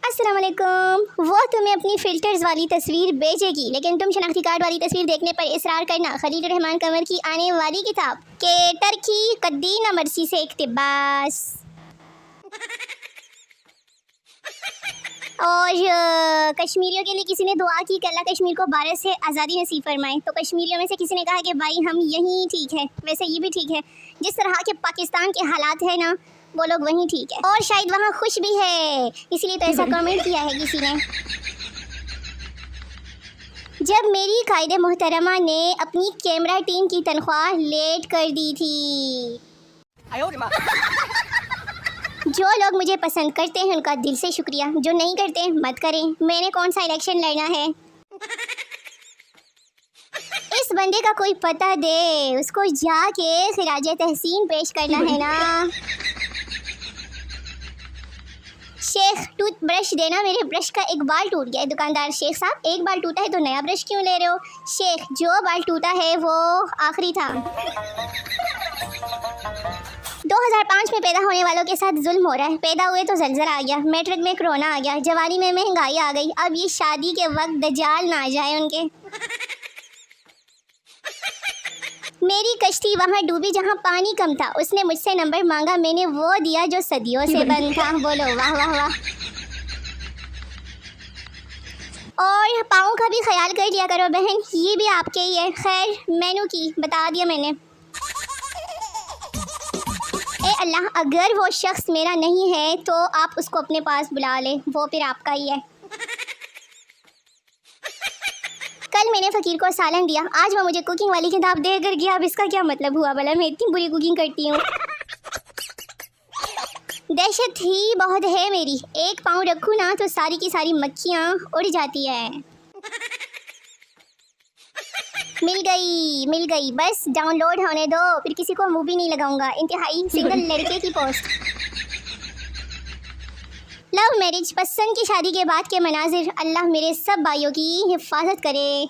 अस्सलाम वालेकुम। वो तुम्हें अपनी फ़िल्टर्स वाली तस्वीर भेजेगी, लेकिन तुम शनाख्ती कार्ड वाली तस्वीर देखने पर इसरार करना। खलील रहमान कंवर की आने वाली किताब के टर्की कद्दी न मर्सी से इक़्तिबास। और कश्मीरियों के लिए किसी ने दुआ की कि अल्लाह कश्मीर को भारत से आज़ादी नसीब फरमाए। तो कश्मीरियों में से किसी ने कहा कि भाई हम यहीं ठीक है। वैसे ये भी ठीक है, जिस तरह के पाकिस्तान के हालात है ना, वो लोग वहीं ठीक है और शायद वहाँ खुश भी है, इसीलिए तो ऐसा कमेंट किया है किसी ने। जब मेरी कायदे मोहतरमा ने अपनी कैमरा टीम की तनख्वाह लेट कर दी थी। जो लोग मुझे पसंद करते हैं उनका दिल से शुक्रिया, जो नहीं करते मत करें। मैंने कौन सा इलेक्शन लड़ना है, इस बंदे का कोई पता दे, उसको जाके खिराज तहसीन पेश करना है ना। शेख टूथ ब्रश देना, मेरे ब्रश का एक बाल टूट गया है। दुकानदार, शेख साहब एक बाल टूटा है तो नया ब्रश क्यों ले रहे हो? शेख, जो बाल टूटा है वो आखिरी था। 2005 में पैदा होने वालों के साथ जुल्म हो रहा है। पैदा हुए तो जलजला आ गया, मैट्रिक में कोरोना आ गया, जवानी में महंगाई आ गई, अब ये शादी के वक्त दज्जाल ना आ जाए उनके। मेरी कश्ती वहाँ डूबी जहाँ पानी कम था, उसने मुझसे नंबर मांगा, मैंने वो दिया जो सदियों से बंद था। बोलो वाह वाह वाह। और पाँव का भी ख्याल कर लिया करो बहन, ये भी आपके ही है। खैर मेनू की बता दिया मैंने। ए अल्लाह, अगर वो शख्स मेरा नहीं है तो आप उसको अपने पास बुला ले, वो फिर आपका ही है। कल मैंने फ़कीर को सालन दिया, आज वो मुझे कुकिंग वाली किताब दे कर गया। अब इसका क्या मतलब हुआ भला, मैं इतनी बुरी कुकिंग करती हूँ। दहशत ही बहुत है मेरी, एक पाँव रखूँ ना तो सारी की सारी मक्खियाँ उड़ जाती है। मिल गई, बस डाउनलोड होने दो, फिर किसी को मुँह भी नहीं लगाऊंगा। इंतहाई सिंगल लड़के की पोस्ट। लव मैरिज, पसंद की शादी के बाद के मनाजिर, अल्लाह मेरे सब भाइयों की हिफाजत करे।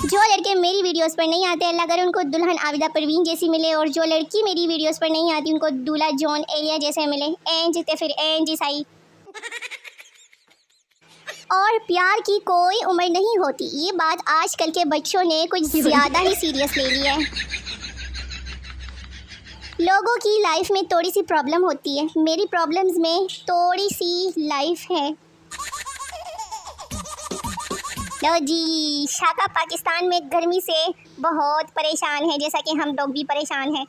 जो लड़के मेरी वीडियोस पर नहीं आते, अल्लाह करे उनको दुल्हन आबिदा परवीन जैसी मिले, और जो लड़की मेरी वीडियोस पर नहीं आती उनको दूल्हा जॉन एलिया जैसे मिले। एंज ते फिर एंज ईसाई। और प्यार की कोई उम्र नहीं होती, ये बात आजकल के बच्चों ने कुछ ज़्यादा ही सीरियस ले लिया है। लोगों की लाइफ में थोड़ी सी प्रॉब्लम होती है, मेरी प्रॉब्लम्स में थोड़ी सी लाइफ है। लो जी, शाका पाकिस्तान में गर्मी से बहुत परेशान है, जैसा कि हम लोग भी परेशान हैं।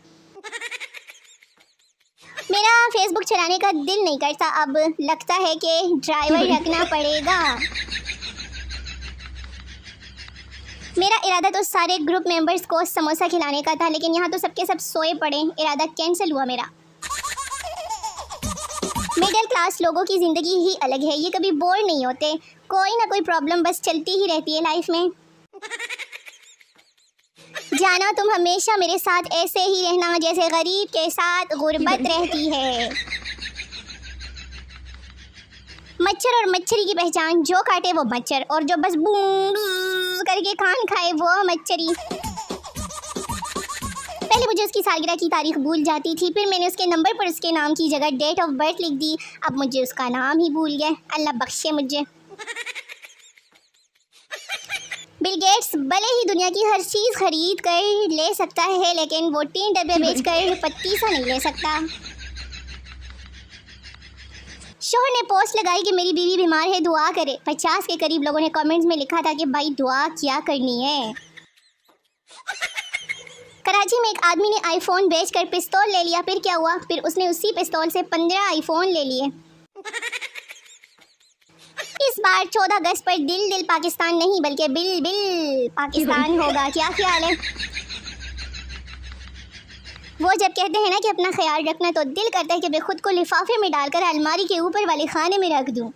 मेरा फेसबुक चलाने का दिल नहीं करता, अब लगता है कि ड्राइवर रखना पड़ेगा। मेरा इरादा तो सारे ग्रुप मेंबर्स को समोसा खिलाने का था, लेकिन यहाँ तो सबके सब सोए पड़े, इरादा कैंसिल हुआ मेरा। मिडिल क्लास लोगों की ज़िंदगी ही अलग है, ये कभी बोर नहीं होते, कोई ना कोई प्रॉब्लम बस चलती ही रहती है लाइफ में। जाना तुम हमेशा मेरे साथ ऐसे ही रहना जैसे गरीब के साथ गुर्बत रहती है। मच्छर और मच्छरी की पहचान, जो काटे वो मच्छर, और जो बस बूम करके खान खाए वो मच्छरी। पहले मुझे उसकी सालगिरह की तारीख भूल जाती थी, फिर मैंने उसके नंबर पर उसके नाम की जगह डेट ऑफ बर्थ लिख दी, अब मुझे उसका नाम ही भूल गया। अल्लाह बख्शे मुझे। बिल गेट्स भले ही दुनिया की हर चीज़ खरीद कर ले सकता है, लेकिन वो 3 डब्बे बेचकर पत्ती सा नहीं ले सकता। शोहर ने पोस्ट लगाई कि मेरी बीवी बीमार है, दुआ करे। 50 के करीब लोगों ने कमेंट्स में लिखा था कि भाई दुआ क्या करनी है। कराची में एक आदमी ने आईफोन बेचकर पिस्तौल ले लिया, फिर क्या हुआ, फिर उसने उसी पिस्तौल से 15 आईफोन ले लिए। इस बार 14 अगस्त पर दिल पाकिस्तान नहीं बल्कि बिल पाकिस्तान होगा। क्या ख्याल है? वो जब कहते हैं ना कि अपना ख्याल रखना, तो दिल करता है कि मैं खुद को लिफाफे में डालकर अलमारी के ऊपर वाले खाने में रख दूं।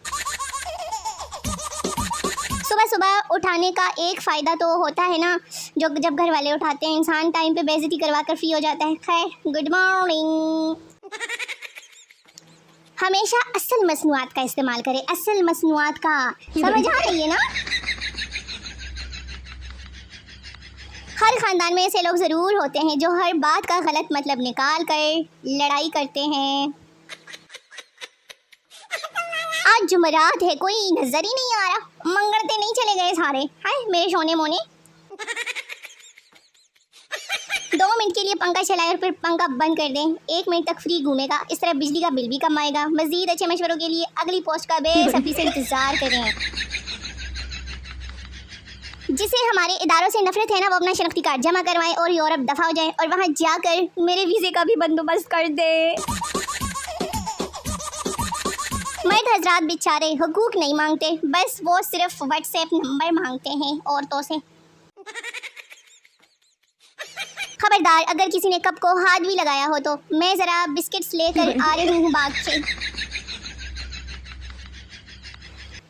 सुबह सुबह उठाने का एक फ़ायदा तो होता है ना, जो जब घर वाले उठाते हैं इंसान टाइम पे बेइज्जती करवा कर फ्री हो जाता है। खैर, गुड मॉर्निंग। हमेशा असल मसनूआत का इस्तेमाल करें, असल मसनूआत का, समझ आ रही है ना? हर ख़ानदान में ऐसे लोग ज़रूर होते हैं जो हर बात का गलत मतलब निकाल कर लड़ाई करते हैं। आज जुमेरात है, कोई नजर ही नहीं आ रहा। मंगलते नहीं चले गए सारे, हाय मेरे सोने मोने। 2 मिनट के लिए पंखा चलाएं और फिर पंखा बंद कर दें। 1 मिनट तक फ्री घूमेगा, इस तरह बिजली का बिल भी कम आएगा। मजीद अच्छे मशवरों के लिए अगली पोस्ट का बेसब्री से इंतजार करें। जिसे हमारे इदारों से नफरत है ना, वो अपना शनाख्ती कार्ड जमा करवाएं और यूरोप दफा हो जाए और वहाँ जाकर मेरे वीज़े का भी बंदोबस्त कर दे। मर्द हजरात बेचारे हुकूक नहीं मांगते, बस वो सिर्फ व्हाट्सएप नंबर मांगते हैं औरतों से। खबरदार, अगर किसी ने कप को हाथ भी लगाया हो तो मैं ज़रा बिस्किट्स लेकर आ रही हूँ बाग से।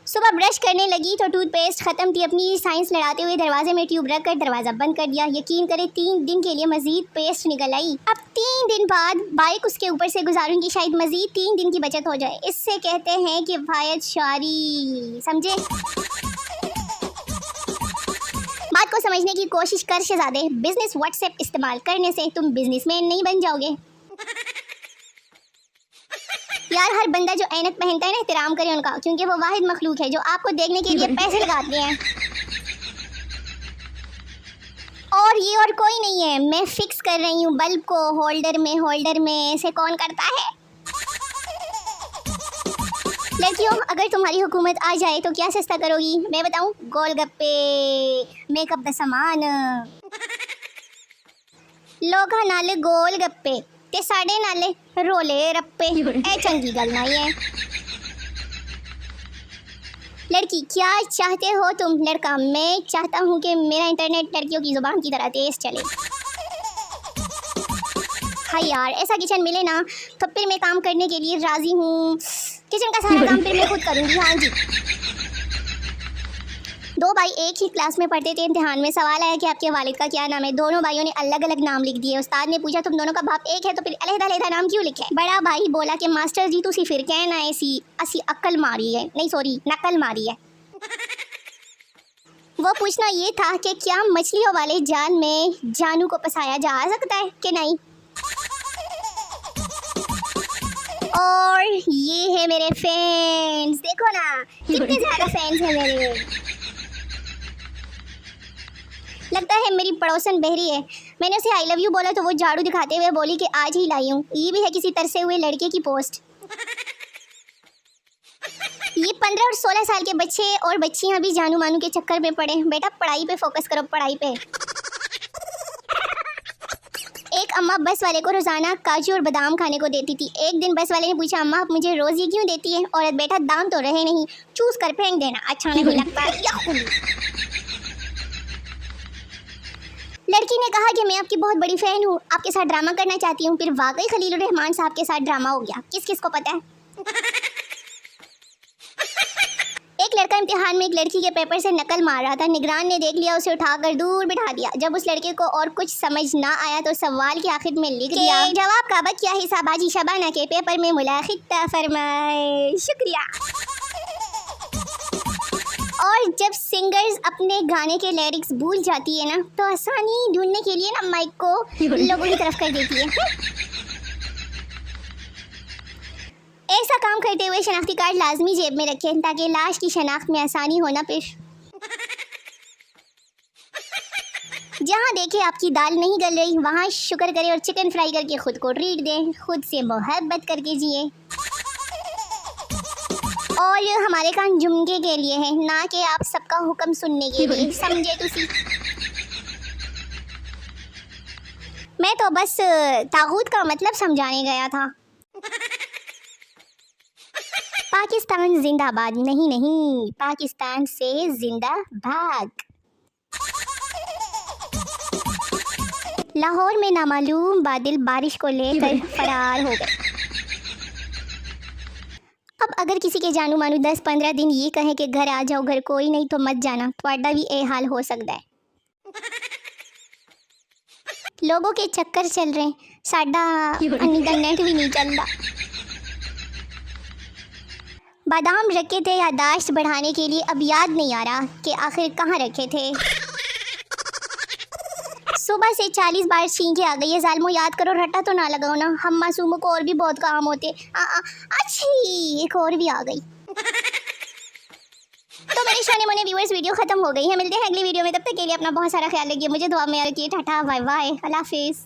सुबह ब्रश करने लगी तो टूथपेस्ट ख़त्म थी। अपनी साइंस लड़ाते हुए दरवाजे में ट्यूब रख कर दरवाज़ा बंद कर दिया। यकीन करें 3 दिन के लिए मज़ीद पेस्ट निकल आई। अब 3 दिन बाद बाइक उसके ऊपर से गुजारूंगी, शायद मज़ीद 3 दिन की बचत हो जाए। इससे कहते हैं कि किफ़ायत शारी, समझे? बात को समझने की कोशिश कर शहज़ादे। बिजनेस व्हाट्सएप इस्तेमाल करने से तुम बिजनेसमैन नहीं बन जाओगे। यार, हर बंदा जो ऐनक पहनता है ना, एहतराम करें उनका, क्योंकि वो वाहिद मखलूक है जो आपको देखने के लिए पैसे लगाते हैं। और ये और कोई नहीं है, मैं फिक्स कर रही हूँ बल्ब को होल्डर में ऐसे कौन करता है? लड़कियों, अगर तुम्हारी हुकूमत आ जाए तो क्या सस्ता करोगी? मैं बताऊँ, गोलगप्पे, मेकअप का सामान। लोग नाले गोलगप्पे ते साढ़े नाले रोले रप्पे, ए चंगी गल नहीं है। लड़की, क्या चाहते हो तुम? लड़का, मैं चाहता हूँ कि मेरा इंटरनेट लड़कियों की ज़ुबान की तरह तेज चले। हाँ यार, ऐसा किचन मिले ना तो फिर मैं काम करने के लिए राज़ी हूँ। किचन का सारा काम फिर मैं खुद करूँगी। हाँ जी। 2 भाई एक ही क्लास में पढ़ते थे। इम्तिहान में सवाल आया कि आपके वालिद का क्या नाम है। दोनों भाइयों ने अलग अलग नाम लिख दिए। उस्ताद ने पूछा, तुम दोनों का बाप एक है तो फिर अलग-अलग नाम क्यों लिखे? बड़ा भाई बोला कि मास्टर जी तुसी फिर कहना ऐसी असी अक्ल मारी है, नहीं सॉरी नकल मारी है। वो पूछना ये था कि क्या मछलियों वाले जाल में जानू को फंसाया जा सकता है कि नहीं। और ये है मेरे फैंस, देखो ना कितने ज़्यादा फैंस हैं मेरे। लगता है मेरी पड़ोसन बहरी है। मैंने उसे आई लव यू बोला तो वो झाड़ू दिखाते हुए बोली कि आज ही लाई हूँ। ये भी है किसी तरसे हुए लड़के की पोस्ट। ये 15 और 16 साल के बच्चे और बच्चियाँ भी जानू मानू के चक्कर में पड़े। बेटा पढ़ाई पे फोकस करो, पढ़ाई पे। एक अम्मा बस वाले को रोज़ाना काजू और बादाम खाने को देती थी। एक दिन बस वाले ने पूछा, अम्मा आप मुझे रोज़ ये क्यों देती है? औरत, बेटा दाम तो रहे नहीं, चूस कर फेंक देना, अच्छा नहीं लगता। लड़की ने कहा कि मैं आपकी बहुत बड़ी फ़ैन हूँ, आपके साथ ड्रामा करना चाहती हूँ। फिर वाकई खलीलुर रहमान साहब के साथ ड्रामा हो गया। किस किस को पता है? एक लड़का इम्तिहान में एक लड़की के पेपर से नकल मार रहा था। निगरान ने देख लिया, उसे उठाकर दूर बिठा दिया। जब उस लड़के को और कुछ समझ ना आया तो सवाल के आखिर में लिख दिया, जवाब का बकिया हिस्सा बाजी शबाना के पेपर में मुलाखित फरमाए। शुक्रिया। और जब सिंगर्स अपने गाने के लिरिक्स भूल जाती है ना तो आसानी ढूंढने के लिए ना माइक को लोगों की तरफ कर देती है। ऐसा काम करते हुए शनाख्ती कार्ड लाजमी जेब में रखें ताकि लाश की शनाख्त में आसानी हो ना पेश। जहाँ देखें आपकी दाल नहीं गल रही वहाँ शुक्र करें और चिकन फ्राई करके खुद को ट्रीट दें। खुद से मोहब्बत करके जिए। और हमारे कान जुमके के लिए है, ना कि आप सबका हुक्म सुनने के लिए, समझे तुसी? मैं तो बस तागूत का मतलब समझाने गया था। पाकिस्तान जिंदाबाद। नहीं, पाकिस्तान से जिंदा भाग। लाहौर में नामालूम बादल बारिश को लेकर फरार हो गए। अब अगर किसी के जानू मानू 10-15 दिन ये कहे कि घर आ जाओ, घर कोई नहीं तो मत जाना, ਤੁਹਾਡਾ भी ये हाल हो सकता है। लोगों के चक्कर चल रहे हैं, साडा इंटरनेट भी नहीं चलता। बादाम रखे थे याददाश्त बढ़ाने के लिए, अब याद नहीं आ रहा कि आखिर कहाँ रखे थे। सुबह से 40 बार छींके आ गई है। जालमो याद करो, रट्टा तो ना लगाओ ना, हम मासूमों को और भी बहुत काम होते। अच्छी एक और भी आ गई। शाने मोने व्यूअर्स, वीडियो खत्म हो गई है। मिलते हैं अगली वीडियो में, तब तक के लिए अपना बहुत सारा ख्याल रखिए, मुझे दुआ में याद रखिए। टाटा बाय बाय, अल्लाह हाफिज़।